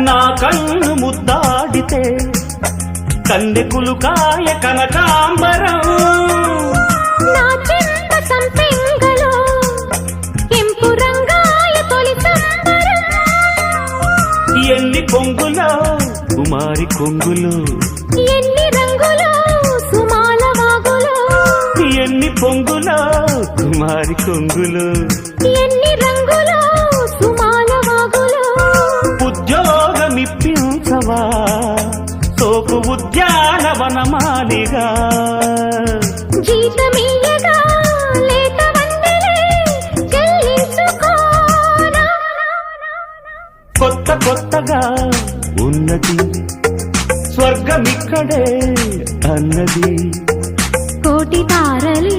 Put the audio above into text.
నా కన్ను ముద్దాడితే కన్నెకులు కాయ కనకాంబరం నా చెంత సంపెంగలో కెంపు రంగాయ తొలి సంబరం ఎన్ని కొంగులో కుమారి కొంగులు ఎన్ని రంగులో సుమాల వాగులో ఎన్ని పొంగులో కుమారి కొంగులు ఎన్ని రంగులో సుమాల వాగులో ఉద్యోగమిప్పించవా సోకు ఉద్యానవనమాలిగా జీతమీయగా లేత వందెలే చెల్లించుకోనా కొత్త కొత్తగా ఉన్నది స్వర్గమిక్కడే అన్నది కోటి తారలే